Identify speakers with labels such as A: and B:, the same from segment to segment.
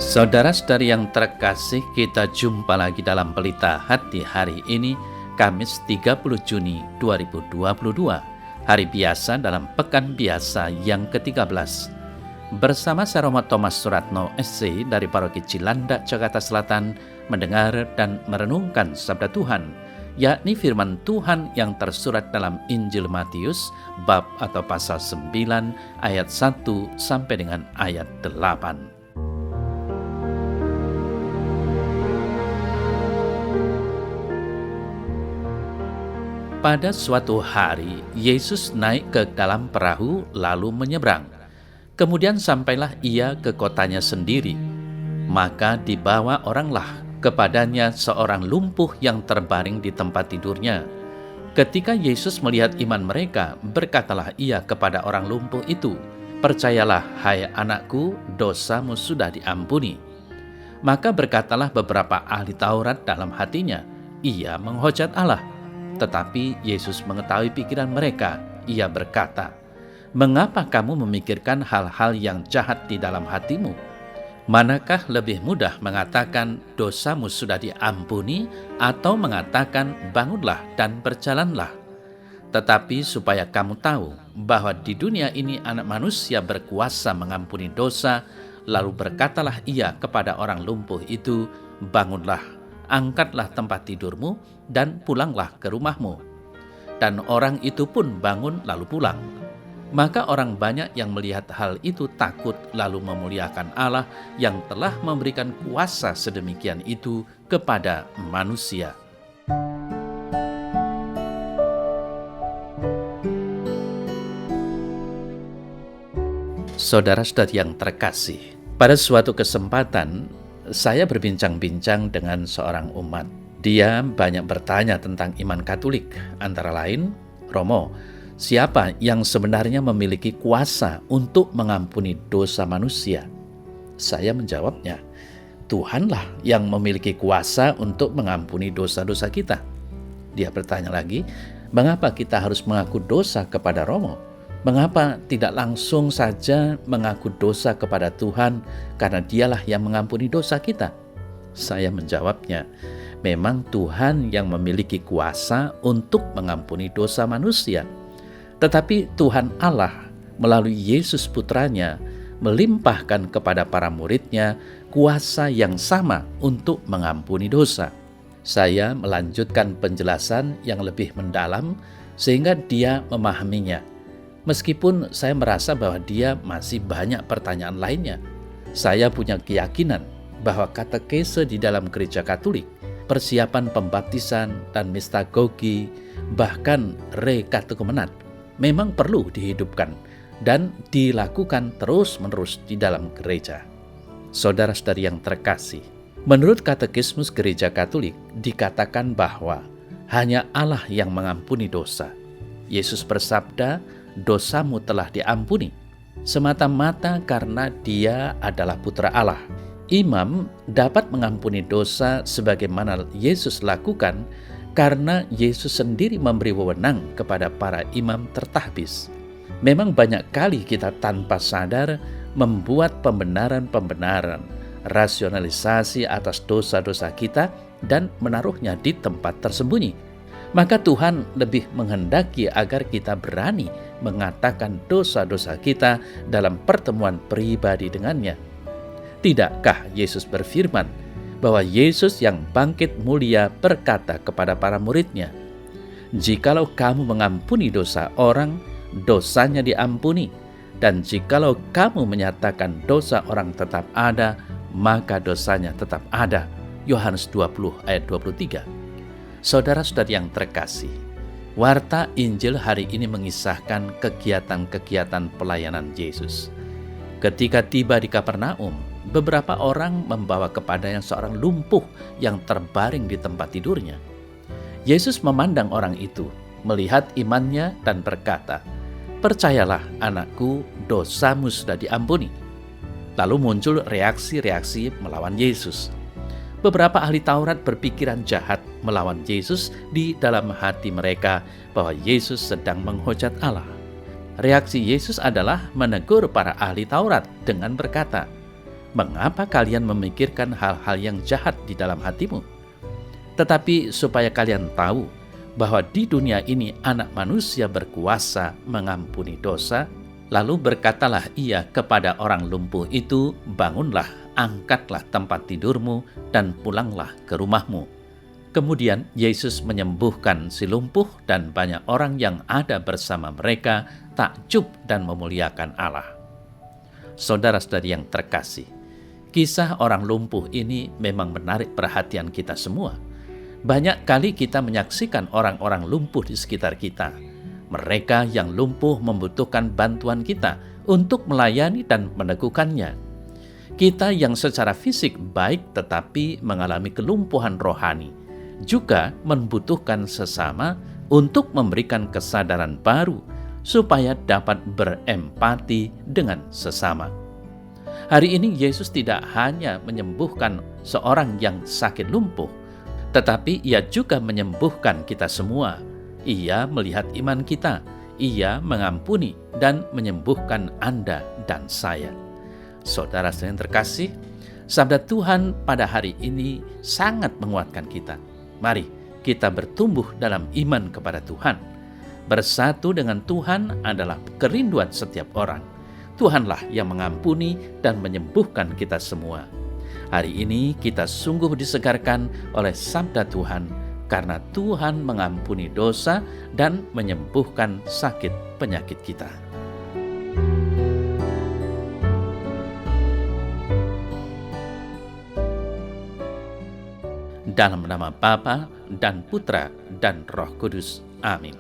A: Saudara-saudari yang terkasih, kita jumpa lagi dalam Pelita Hati hari ini, Kamis 30 Juni 2022, hari biasa dalam Pekan Biasa yang ke-13. Bersama saya Romo Thomas Suratno SC dari Paroki Cilandak, Jakarta Selatan, mendengar dan merenungkan Sabda Tuhan, yakni firman Tuhan yang tersurat dalam Injil Matius, bab atau pasal 9, ayat 1 sampai dengan ayat 8. Pada suatu hari, Yesus naik ke dalam perahu lalu menyeberang. Kemudian sampailah ia ke kotanya sendiri. Maka dibawa oranglah kepadanya seorang lumpuh yang terbaring di tempat tidurnya. Ketika Yesus melihat iman mereka, berkatalah ia kepada orang lumpuh itu, "Percayalah, hai anakku, dosamu sudah diampuni." Maka berkatalah beberapa ahli Taurat dalam hatinya, "Ia menghujat Allah." Tetapi Yesus mengetahui pikiran mereka. Ia berkata, "Mengapa kamu memikirkan hal-hal yang jahat di dalam hatimu? Manakah lebih mudah mengatakan dosamu sudah diampuni atau mengatakan bangunlah dan berjalanlah? Tetapi supaya kamu tahu bahwa di dunia ini anak manusia berkuasa mengampuni dosa, lalu berkatalah ia kepada orang lumpuh itu, bangunlah, angkatlah tempat tidurmu dan pulanglah ke rumahmu." Dan orang itu pun bangun lalu pulang. Maka orang banyak yang melihat hal itu takut lalu memuliakan Allah yang telah memberikan kuasa sedemikian itu kepada manusia. Saudara-saudari yang terkasih, pada suatu kesempatan saya berbincang-bincang dengan seorang umat. Dia banyak bertanya tentang iman Katolik, antara lain, "Romo, siapa yang sebenarnya memiliki kuasa untuk mengampuni dosa manusia?" Saya menjawabnya, "Tuhanlah yang memiliki kuasa untuk mengampuni dosa-dosa kita." Dia bertanya lagi, "Mengapa kita harus mengaku dosa kepada Romo? Mengapa tidak langsung saja mengaku dosa kepada Tuhan karena Dialah yang mengampuni dosa kita?" Saya menjawabnya, memang Tuhan yang memiliki kuasa untuk mengampuni dosa manusia. Tetapi Tuhan Allah melalui Yesus Putranya melimpahkan kepada para muridnya kuasa yang sama untuk mengampuni dosa. Saya melanjutkan penjelasan yang lebih mendalam sehingga dia memahaminya. Meskipun saya merasa bahwa dia masih banyak pertanyaan lainnya. Saya punya keyakinan bahwa katekese di dalam gereja Katolik, persiapan pembaptisan dan mistagogi, bahkan rekatekumenat memang perlu dihidupkan dan dilakukan terus-menerus di dalam gereja. Saudara-saudari yang terkasih, menurut katekismus gereja Katolik dikatakan bahwa hanya Allah yang mengampuni dosa. Yesus bersabda, "Dosamu telah diampuni," semata-mata karena Dia adalah Putra Allah. Imam dapat mengampuni dosa sebagaimana Yesus lakukan karena Yesus sendiri memberi wewenang kepada para imam tertahbis. Memang banyak kali kita tanpa sadar membuat pembenaran-pembenaran, rasionalisasi atas dosa-dosa kita dan menaruhnya di tempat tersembunyi. Maka Tuhan lebih menghendaki agar kita berani mengatakan dosa-dosa kita dalam pertemuan pribadi dengannya. Tidakkah Yesus berfirman bahwa Yesus yang bangkit mulia berkata kepada para muridnya, "Jikalau kamu mengampuni dosa orang, dosanya diampuni. Dan jikalau kamu menyatakan dosa orang tetap ada, maka dosanya tetap ada." Yohanes 20 ayat 23. Saudara-saudari yang terkasih, warta Injil hari ini mengisahkan kegiatan-kegiatan pelayanan Yesus. Ketika tiba di Kapernaum, beberapa orang membawa kepadanya seorang lumpuh yang terbaring di tempat tidurnya. Yesus memandang orang itu, melihat imannya dan berkata, "Percayalah anakku, dosamu sudah diampuni." Lalu muncul reaksi-reaksi melawan Yesus. Beberapa ahli Taurat berpikiran jahat melawan Yesus di dalam hati mereka bahwa Yesus sedang menghujat Allah. Reaksi Yesus adalah menegur para ahli Taurat dengan berkata, Mengapa kalian memikirkan hal-hal yang jahat di dalam hatimu? Tetapi supaya kalian tahu bahwa di dunia ini Anak Manusia berkuasa mengampuni dosa, lalu berkatalah ia kepada orang lumpuh itu, bangunlah, angkatlah tempat tidurmu, dan pulanglah ke rumahmu. Kemudian Yesus menyembuhkan si lumpuh, dan banyak orang yang ada bersama mereka takjub dan memuliakan Allah. Saudara-saudari yang terkasih, kisah orang lumpuh ini memang menarik perhatian kita semua. Banyak kali kita menyaksikan orang-orang lumpuh di sekitar kita. Mereka yang lumpuh membutuhkan bantuan kita untuk melayani dan meneguhkannya. Kita yang secara fisik baik tetapi mengalami kelumpuhan rohani juga membutuhkan sesama untuk memberikan kesadaran baru supaya dapat berempati dengan sesama. Hari ini Yesus tidak hanya menyembuhkan seorang yang sakit lumpuh, tetapi ia juga menyembuhkan kita semua. Ia melihat iman kita, ia mengampuni dan menyembuhkan Anda dan saya. Saudara yang terkasih, sabda Tuhan pada hari ini sangat menguatkan kita. Mari kita bertumbuh dalam iman kepada Tuhan. Bersatu dengan Tuhan adalah kerinduan setiap orang. Tuhanlah yang mengampuni dan menyembuhkan kita semua. Hari ini kita sungguh disegarkan oleh sabda Tuhan, karena Tuhan mengampuni dosa dan menyembuhkan sakit penyakit kita. Dalam nama Bapa dan Putra dan Roh Kudus. Amin.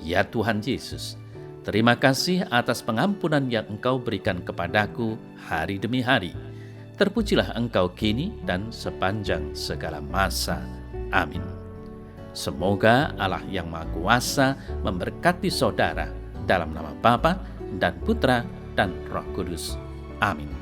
A: Ya Tuhan Yesus, terima kasih atas pengampunan yang Engkau berikan kepadaku hari demi hari. Terpujilah Engkau kini dan sepanjang segala masa. Amin. Semoga Allah yang Maha Kuasa memberkati saudara dalam nama Bapa dan Putra dan Roh Kudus. Amin.